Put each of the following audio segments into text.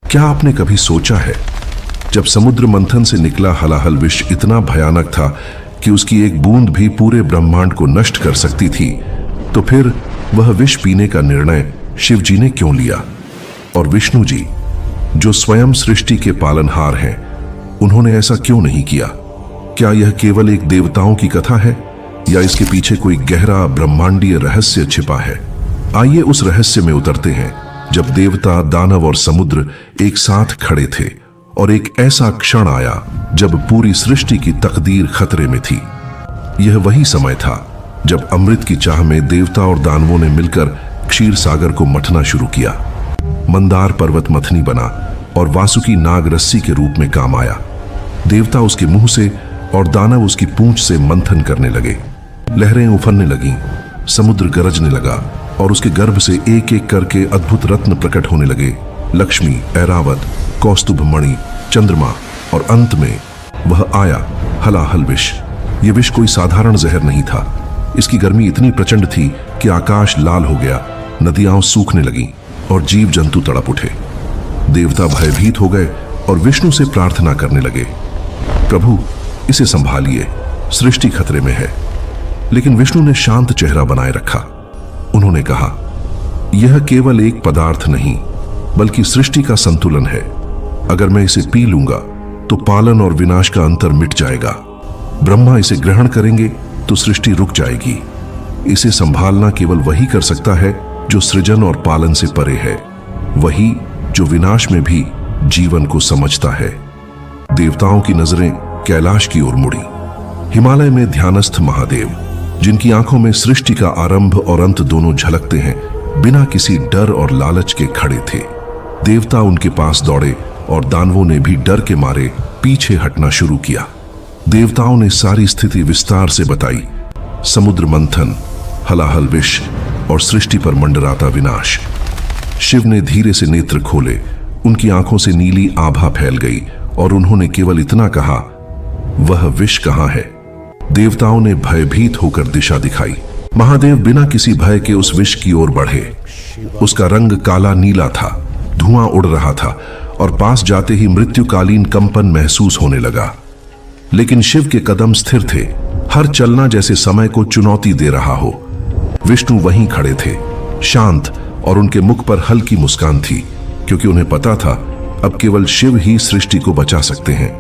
क्या आपने कभी सोचा है, जब समुद्र मंथन से निकला हलाहल विष इतना भयानक था कि उसकी एक बूंद भी पूरे ब्रह्मांड को नष्ट कर सकती थी, तो फिर वह विष पीने का निर्णय शिव जी ने क्यों लिया? और विष्णु जी, जो स्वयं सृष्टि के पालनहार हैं, उन्होंने ऐसा क्यों नहीं किया? क्या यह केवल एक देवताओं की कथा है या इसके पीछे कोई गहरा ब्रह्मांडीय रहस्य छिपा है? आइए उस रहस्य में उतरते हैं, जब देवता, दानव और समुद्र एक साथ खड़े थे और एक ऐसा क्षण आया जब पूरी सृष्टि की तकदीर खतरे में थी। यह वही समय था जब अमृत की चाह में देवता और दानवों ने मिलकर क्षीर सागर को मथना शुरू किया। मंदार पर्वत मथनी बना और वासुकी नाग रस्सी के रूप में काम आया। देवता उसके मुंह से और दानव उसकी पूंछ से मंथन करने लगे। लहरें उफरने लगीं, समुद्र गरजने लगा और उसके गर्भ से एक एक करके अद्भुत रत्न प्रकट होने लगे। लक्ष्मी, ऐरावत, कौस्तुभ मणि, चंद्रमा और अंत में वह आया, हलाहल विष। यह विष कोई साधारण जहर नहीं था। इसकी गर्मी इतनी प्रचंड थी कि आकाश लाल हो गया, नदियां सूखने लगीं और जीव जंतु तड़प उठे। देवता भयभीत हो गए और विष्णु से प्रार्थना करने लगे, प्रभु इसे संभालिए, सृष्टि खतरे में है। लेकिन विष्णु ने शांत चेहरा बनाए रखा। उन्होंने कहा, यह केवल एक पदार्थ नहीं बल्कि सृष्टि का संतुलन है। अगर मैं इसे पी लूंगा तो पालन और विनाश का अंतर मिट जाएगा। ब्रह्मा इसे ग्रहण करेंगे तो सृष्टि रुक जाएगी। इसे संभालना केवल वही कर सकता है जो सृजन और पालन से परे है, वही जो विनाश में भी जीवन को समझता है। देवताओं की नजरें कैलाश की ओर मुड़ी। हिमालय में ध्यानस्थ महादेव, जिनकी आंखों में सृष्टि का आरंभ और अंत दोनों झलकते हैं, बिना किसी डर और लालच के खड़े थे। देवता उनके पास दौड़े और दानवों ने भी डर के मारे पीछे हटना शुरू किया। देवताओं ने सारी स्थिति विस्तार से बताई। समुद्र मंथन, हलाहल विष और सृष्टि पर मंडराता विनाश। शिव ने धीरे से नेत्र खोले। उनकी आंखों से नीली आभा फैल गई और उन्होंने केवल इतना कहा, वह विष कहां है? देवताओं ने भयभीत होकर दिशा दिखाई। महादेव बिना किसी भय के उस विष की ओर बढ़े। उसका रंग काला नीला था, धुआं उड़ रहा था और पास जाते ही मृत्युकालीन कंपन महसूस होने लगा। लेकिन शिव के कदम स्थिर थे, हर चलना जैसे समय को चुनौती दे रहा हो। विष्णु वहीं खड़े थे, शांत, और उनके मुख पर हल्की मुस्कान थी, क्योंकि उन्हें पता था अब केवल शिव ही सृष्टि को बचा सकते हैं।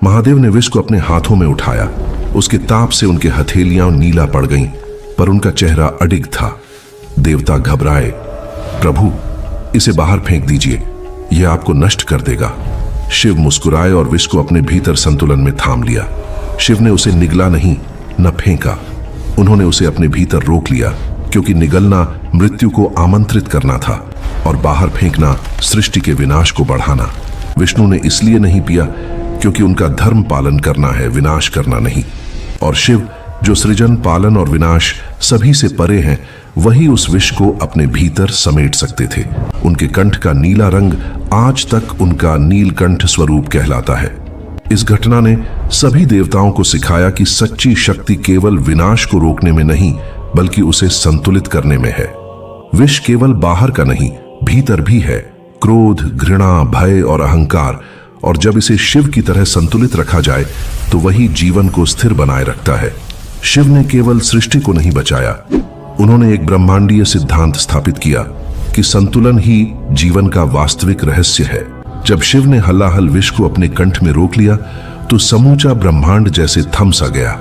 महादेव ने विष को अपने हाथों में उठाया। उसके ताप से उनके हथेलियां नीला पड़ गईं, पर उनका चेहरा अडिग था। देवता घबराए, प्रभु इसे बाहर फेंक दीजिए, यह आपको नष्ट कर देगा। शिव मुस्कुराए और विष को अपने भीतर संतुलन में थाम लिया। शिव ने उसे निगला नहीं, न फेंका। उन्होंने उसे अपने भीतर रोक लिया, क्योंकि निगलना मृत्यु को आमंत्रित करना था और बाहर फेंकना सृष्टि के विनाश को बढ़ाना। विष्णु ने इसलिए नहीं पिया क्योंकि उनका धर्म पालन करना है, विनाश करना नहीं। और शिव, जो सृजन, पालन और विनाश सभी से परे हैं, वही उस विष को अपने भीतर समेट सकते थे। उनके कंठ का नीला रंग आज तक उनका नीलकंठ स्वरूप कहलाता है। इस घटना ने सभी देवताओं को सिखाया कि सच्ची शक्ति केवल विनाश को रोकने में नहीं बल्कि उसे संतुलित करने में है। विष केवल बाहर का नहीं, भीतर भी है। क्रोध, घृणा, भय और अहंकार, और जब इसे शिव की तरह संतुलित रखा जाए तो वही जीवन को स्थिर बनाए रखता है। शिव ने केवल सृष्टि को नहीं बचाया, उन्होंने एक ब्रह्मांडीय सिद्धांत स्थापित किया कि संतुलन ही जीवन का वास्तविक रहस्य है। जब शिव ने हलाहल विष को अपने कंठ में रोक लिया तो समूचा ब्रह्मांड जैसे थम सा गया।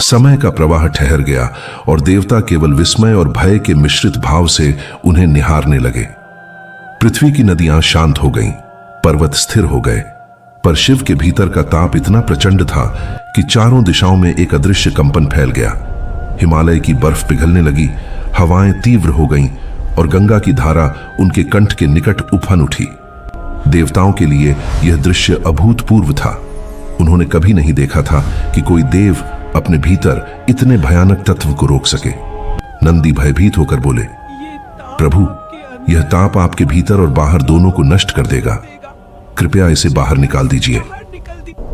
समय का प्रवाह ठहर गया और देवता केवल विस्मय और भय के मिश्रित भाव से उन्हें निहारने लगे। पृथ्वी की नदियां शांत हो गईं, पर्वत स्थिर हो गए, पर शिव के भीतर का ताप इतना प्रचंड था कि चारों दिशाओं में एक अदृश्य कंपन फैल गया। हिमालय की बर्फ पिघलने लगी, हवाएं तीव्र हो गईं और गंगा की धारा उनके कंठ के निकट उफन उठी। देवताओं के लिए यह दृश्य अभूतपूर्व था। उन्होंने कभी नहीं देखा था कि कोई देव अपने भीतर इतने भयानक तत्व को रोक सके। नंदी भयभीत होकर बोले, प्रभु यह ताप आपके भीतर और बाहर दोनों को नष्ट कर देगा, कृपया इसे बाहर निकाल दीजिए।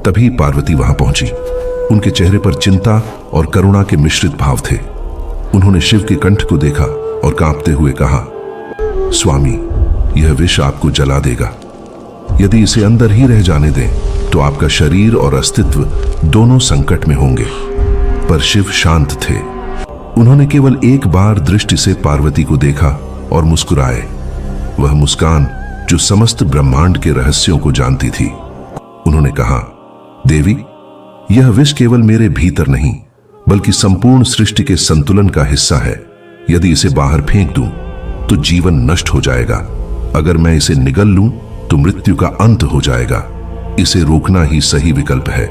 तभी पार्वती वहां पहुंची। उनके चेहरे पर चिंता और करुणा के मिश्रित भाव थे। उन्होंने शिव के कंठ को देखा और कांपते हुए कहा, स्वामी यह विष आपको जला देगा। यदि इसे अंदर ही रह जाने दें तो आपका शरीर और अस्तित्व दोनों संकट में होंगे। पर शिव शांत थे। उन्होंने केवल एक बार दृष्टि से पार्वती को देखा और मुस्कुराए। वह मुस्कान जो समस्त ब्रह्मांड के रहस्यों को जानती थी। उन्होंने कहा, देवी, यह विष केवल मेरे भीतर नहीं बल्कि संपूर्ण सृष्टि के संतुलन का हिस्सा है। यदि इसे बाहर फेंक दूं तो जीवन नष्ट हो जाएगा। अगर मैं इसे निगल लूं तो मृत्यु का अंत हो जाएगा। इसे रोकना ही सही विकल्प है।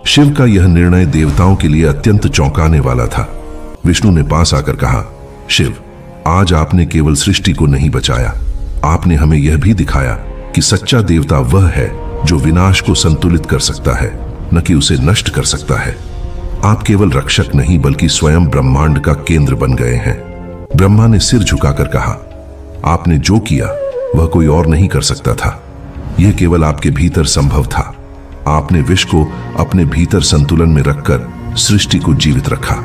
शिव का यह निर्णय देवताओं के लिए अत्यंत चौंकाने वाला था। विष्णु ने पास आकर कहा, शिव, आज आपने केवल सृष्टि को नहीं बचाया, आपने हमें यह भी दिखाया कि सच्चा देवता वह है जो विनाश को संतुलित कर सकता है, न कि उसे नष्ट कर सकता है। आप केवल रक्षक नहीं बल्कि स्वयं ब्रह्मांड का केंद्र बन गए हैं। ब्रह्मा ने सिर झुकाकर कहा, आपने जो किया वह कोई और नहीं कर सकता था। यह केवल आपके भीतर संभव था। आपने विष को अपने भीतर संतुलन में रखकर सृष्टि को जीवित रखा।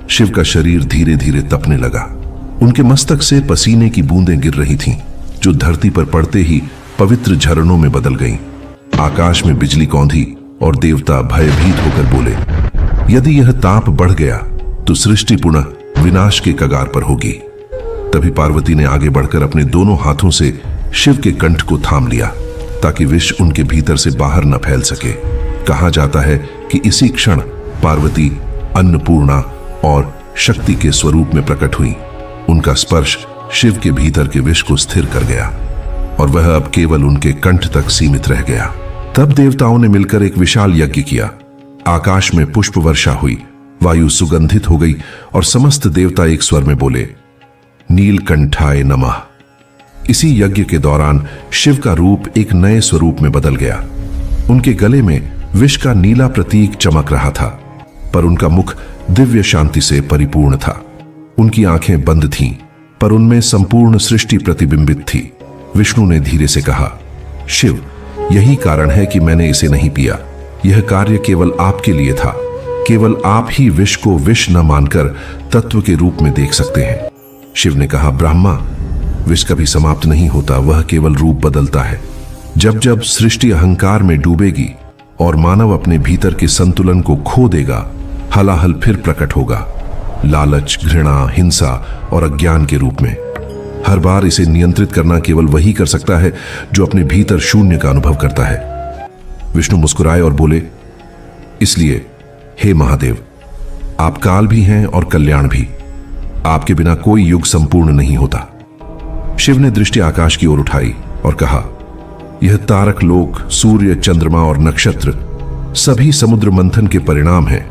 शिव का शरीर धीरे धीरे तपने लगा। उनके मस्तक से पसीने की बूंदें गिर रही थीं, जो धरती पर पड़ते ही पवित्र झरनों में बदल गईं। आकाश में बिजली कौंधी और देवता भयभीत होकर बोले, यदि यह ताप बढ़ गया तो सृष्टि पुनः विनाश के कगार पर होगी। तभी पार्वती ने आगे बढ़कर अपने दोनों हाथों से शिव के कंठ को थाम लिया ताकि विष उनके भीतर से बाहर न फैल सके। कहा जाता है कि इसी क्षण पार्वती अन्नपूर्णा और शक्ति के स्वरूप में प्रकट हुई। उनका स्पर्श शिव के भीतर के विष को स्थिर कर गया और वह अब केवल उनके कंठ तक सीमित रह गया। तब देवताओं ने मिलकर एक विशाल यज्ञ किया। आकाश में पुष्प वर्षा हुई, वायु सुगंधित हो गई और समस्त देवता एक स्वर में बोले, नीलकंठाय नमः। इसी यज्ञ के दौरान शिव का रूप एक नए स्वरूप में बदल गया। उनके गले में विष का नीला प्रतीक चमक रहा था, पर उनका मुख दिव्य शांति से परिपूर्ण था। उनकी आंखें बंद थीं, पर उनमें संपूर्ण सृष्टि प्रतिबिंबित थी। विष्णु ने धीरे से कहा, शिव, यही कारण है कि मैंने इसे नहीं पिया। यह कार्य केवल आपके लिए था। केवल आप ही विष को विष न मानकर तत्व के रूप में देख सकते हैं। शिव ने कहा, ब्रह्मा, विष कभी समाप्त नहीं होता, वह केवल रूप बदलता है। जब जब सृष्टि अहंकार में डूबेगी और मानव अपने भीतर के संतुलन को खो देगा, हलाहल फिर प्रकट होगा, लालच, घृणा, हिंसा और अज्ञान के रूप में। हर बार इसे नियंत्रित करना केवल वही कर सकता है जो अपने भीतर शून्य का अनुभव करता है। विष्णु मुस्कुराए और बोले, इसलिए हे महादेव, आप काल भी हैं और कल्याण भी। आपके बिना कोई युग संपूर्ण नहीं होता। शिव ने दृष्टि आकाश की ओर उठाई और कहा, यह तारक लोक, सूर्य, चंद्रमा और नक्षत्र सभी समुद्र मंथन के परिणाम हैं।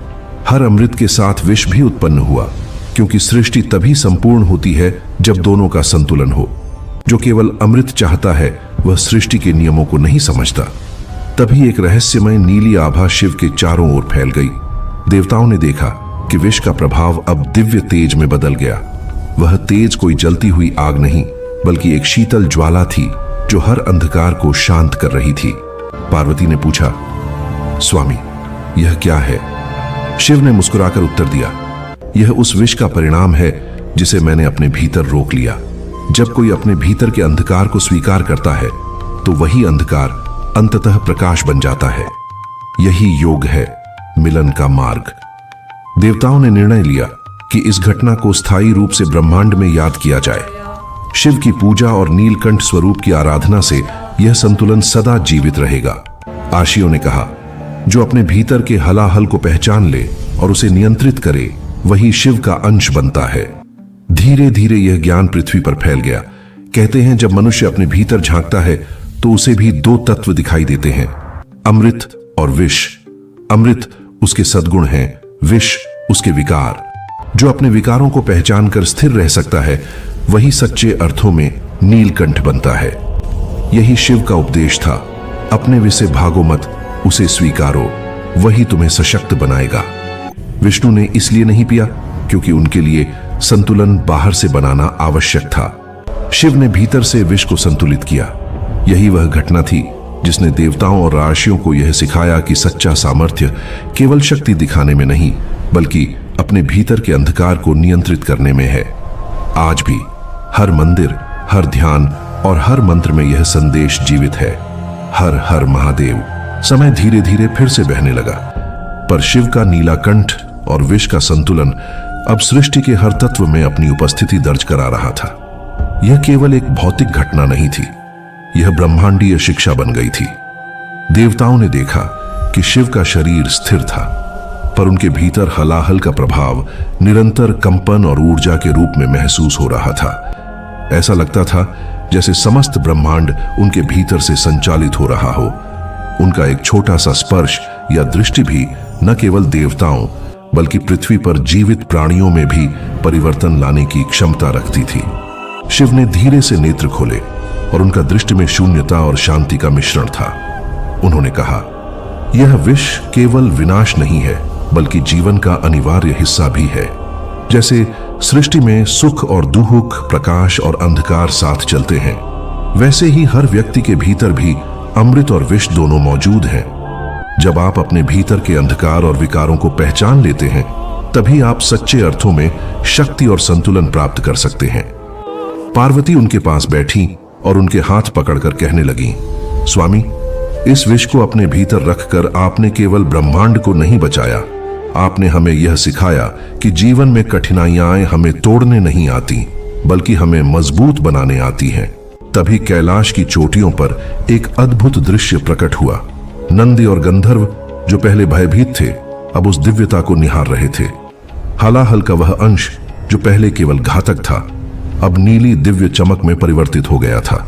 हर अमृत के साथ विष भी उत्पन्न हुआ, क्योंकि सृष्टि तभी संपूर्ण होती है जब दोनों का संतुलन हो। जो केवल अमृत चाहता है वह सृष्टि के नियमों को नहीं समझता। तभी एक रहस्यमय नीली आभा शिव के चारों ओर फैल गई। देवताओं ने देखा कि विष का प्रभाव अब दिव्य तेज में बदल गया। वह तेज कोई जलती हुई आग नहीं बल्कि एक शीतल ज्वाला थी जो हर अंधकार को शांत कर रही थी। पार्वती ने पूछा, स्वामी, यह क्या है? शिव ने मुस्कुराकर उत्तर दिया, यह उस विष का परिणाम है जिसे मैंने अपने भीतर रोक लिया। जब कोई अपने भीतर के अंधकार को स्वीकार करता है तो वही अंधकार अंततः प्रकाश बन जाता है। यही योग है, मिलन का मार्ग। देवताओं ने निर्णय लिया कि इस घटना को स्थायी रूप से ब्रह्मांड में याद किया जाए। शिव की पूजा और नीलकंठ स्वरूप की आराधना से यह संतुलन सदा जीवित रहेगा। आशियों ने कहा, जो अपने भीतर के हलाहल को पहचान ले और उसे नियंत्रित करे, वही शिव का अंश बनता है। धीरे धीरे यह ज्ञान पृथ्वी पर फैल गया। कहते हैं, जब मनुष्य अपने भीतर झांकता है तो उसे भी दो तत्व दिखाई देते हैं, अमृत और विष। अमृत उसके सद्गुण हैं, विष उसके विकार। जो अपने विकारों को पहचान कर स्थिर रह सकता है वही सच्चे अर्थों में नीलकंठ बनता है। यही शिव का उपदेश था, अपने विष से भागो मत, उसे स्वीकारो, वही तुम्हें सशक्त बनाएगा। विष्णु ने इसलिए नहीं पिया क्योंकि उनके लिए संतुलन बाहर से बनाना आवश्यक था। शिव ने भीतर से विष को संतुलित किया। यही वह घटना थी जिसने देवताओं और राशियों को यह सिखाया कि सच्चा सामर्थ्य केवल शक्ति दिखाने में नहीं बल्कि अपने भीतर के अंधकार को नियंत्रित करने में है। आज भी हर मंदिर, हर ध्यान और हर मंत्र में यह संदेश जीवित है। हर हर महादेव। समय धीरे धीरे फिर से बहने लगा, पर शिव का नीला कंठ और विष का संतुलन अब सृष्टि के हर तत्व में अपनी उपस्थिति दर्ज करा रहा था। यह केवल एक भौतिक घटना नहीं थी, यह ब्रह्मांडीय शिक्षा बन गई थी। देवताओं ने देखा कि शिव का शरीर स्थिर था, पर उनके भीतर हलाहल का प्रभाव निरंतर कंपन और ऊर्जा के रूप में महसूस हो रहा था। ऐसा लगता था जैसे समस्त ब्रह्मांड उनके भीतर से संचालित हो रहा हो। उनका एक छोटा सा स्पर्श या दृष्टि भी न केवल देवताओं बल्कि पृथ्वी पर जीवित प्राणियों में भी परिवर्तन लाने की क्षमता रखती थी। शिव ने धीरे से नेत्र खोले और उनका दृष्टि में शून्यता और शांति का मिश्रण था। उन्होंने कहा, यह विष केवल विनाश नहीं है बल्कि जीवन का अनिवार्य हिस्सा भी है। जैसे सृष्टि में सुख और दुख, प्रकाश और अंधकार साथ चलते हैं, वैसे ही हर व्यक्ति के भीतर भी अमृत और विष दोनों मौजूद हैं। जब आप अपने भीतर के अंधकार और विकारों को पहचान लेते हैं, तभी आप सच्चे अर्थों में शक्ति और संतुलन प्राप्त कर सकते हैं। पार्वती उनके पास बैठी और उनके हाथ पकड़कर कहने लगी, स्वामी, इस विष को अपने भीतर रखकर आपने केवल ब्रह्मांड को नहीं बचाया, आपने हमें यह सिखाया कि जीवन में कठिनाइयां हमें तोड़ने नहीं आती बल्कि हमें मजबूत बनाने आती हैं। तभी कैलाश की चोटियों पर एक अद्भुत दृश्य प्रकट हुआ। नंदी और गंधर्व जो पहले भयभीत थे, अब उस दिव्यता को निहार रहे थे। हलाहल का वह अंश जो पहले केवल घातक था, अब नीली दिव्य चमक में परिवर्तित हो गया था।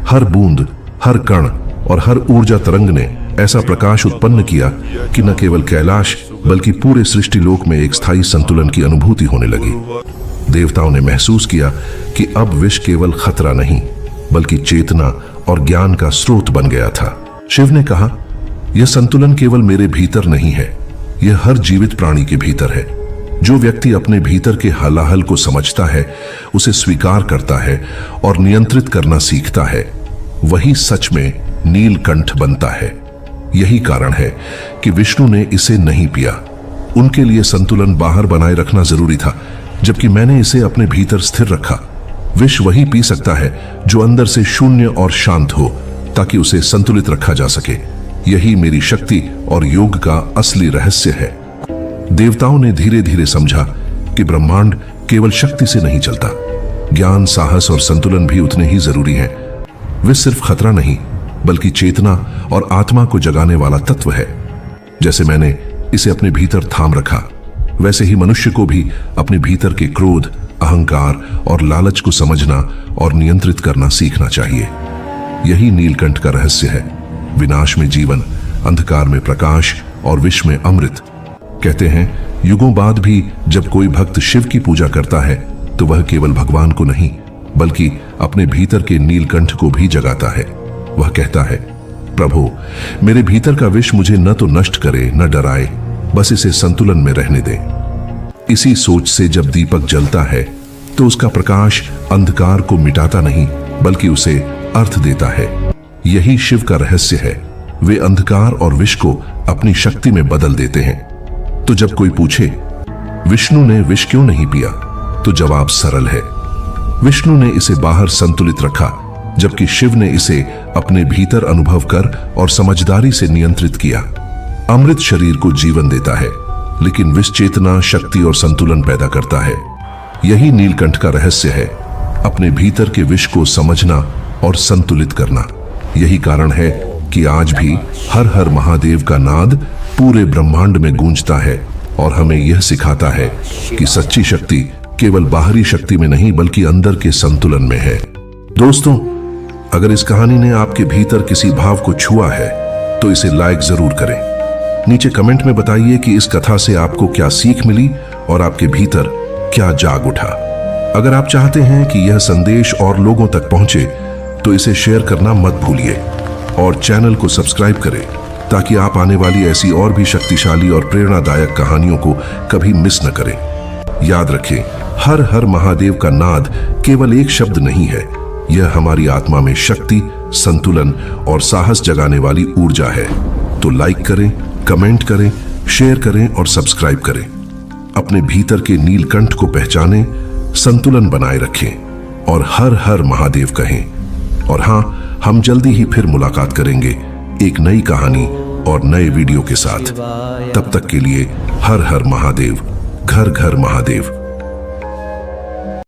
हर बूंद, हर कण और हर ऊर्जा तरंग ने ऐसा प्रकाश उत्पन्न किया कि न केवल कैलाश बल्कि पूरे सृष्टि लोक में एक स्थायी संतुलन की अनुभूति होने लगी। देवताओं ने महसूस किया कि अब विष केवल खतरा नहीं बल्कि चेतना और ज्ञान का स्रोत बन गया था। शिव ने कहा, यह संतुलन केवल मेरे भीतर नहीं है, यह हर जीवित प्राणी के भीतर है। जो व्यक्ति अपने भीतर के हलाहल को समझता है, उसे स्वीकार करता है और नियंत्रित करना सीखता है, वही सच में नीलकंठ बनता है। यही कारण है कि विष्णु ने इसे नहीं पिया। उनके लिए संतुलन बाहर बनाए रखना जरूरी था, जबकि मैंने इसे अपने भीतर स्थिर रखा। विष वही पी सकता है जो अंदर से शून्य और शांत हो, ताकि उसे संतुलित रखा जा सके। यही मेरी शक्ति और योग का असली रहस्य है। देवताओं ने धीरे धीरे समझा कि ब्रह्मांड केवल शक्ति से नहीं चलता, ज्ञान, साहस और संतुलन भी उतने ही जरूरी हैं। वे सिर्फ खतरा नहीं बल्कि चेतना और आत्मा को जगाने वाला तत्व है। जैसे मैंने इसे अपने भीतर थाम रखा, वैसे ही मनुष्य को भी अपने भीतर के क्रोध, अहंकार और लालच को समझना और नियंत्रित करना सीखना चाहिए। यही नीलकंठ का रहस्य है। विनाश में जीवन, अंधकार में प्रकाश और विष में अमृत। कहते हैं, युगों बाद भी जब कोई भक्त शिव की पूजा करता है तो वह केवल भगवान को नहीं बल्कि अपने भीतर के नीलकंठ को भी जगाता है। वह कहता है, प्रभु, मेरे भीतर का विष मुझे न तो नष्ट करे न डराए, बस इसे संतुलन में रहने दे। इसी सोच से जब दीपक जलता है तो उसका प्रकाश अंधकार को मिटाता नहीं बल्कि उसे अर्थ देता है। यही शिव का रहस्य है। वे अंधकार और विष को अपनी शक्ति में बदल देते हैं। तो जब कोई पूछे, विष्णु ने विष क्यों नहीं पिया, तो जवाब सरल है। विष्णु ने इसे बाहर संतुलित रखा, जबकि शिव ने इसे अपने भीतर अनुभव कर और समझदारी से नियंत्रित किया। अमृत शरीर को जीवन देता है, लेकिन विष चेतना, शक्ति और संतुलन पैदा करता है। यही नीलकंठ का रहस्य है, अपने भीतर के विष को समझना और संतुलित करना। यही कारण है कि आज भी हर हर महादेव का नाद पूरे ब्रह्मांड में गूंजता है और हमें यह सिखाता है कि सच्ची शक्ति केवल बाहरी शक्ति में नहीं बल्कि अंदर के संतुलन में है। दोस्तों, अगर इस कहानी ने आपके भीतर किसी भाव को छुआ है तो इसे लाइक जरूर करें। नीचे कमेंट में बताइए कि इस कथा से आपको क्या सीख मिली और आपके भीतर क्या जाग उठा। अगर आप चाहते हैं कि यह संदेश और लोगों तक पहुंचे तो इसे शेयर करना मत भूलिए और चैनल को सब्सक्राइब करें ताकि आप आने वाली ऐसी और भी शक्तिशाली और प्रेरणादायक कहानियों को कभी मिस न करें। याद रखें, हर हर महादेव का नाद केवल एक शब्द नहीं है, यह हमारी आत्मा में शक्ति, संतुलन और साहस जगाने वाली ऊर्जा है। तो लाइक करें, कमेंट करें, शेयर करें और सब्सक्राइब करें। अपने भीतर के नीलकंठ को पहचानें, संतुलन बनाए रखें और हर हर महादेव कहें। और हाँ, हम जल्दी ही फिर मुलाकात करेंगे एक नई कहानी और नए वीडियो के साथ। तब तक के लिए हर हर महादेव, घर घर महादेव।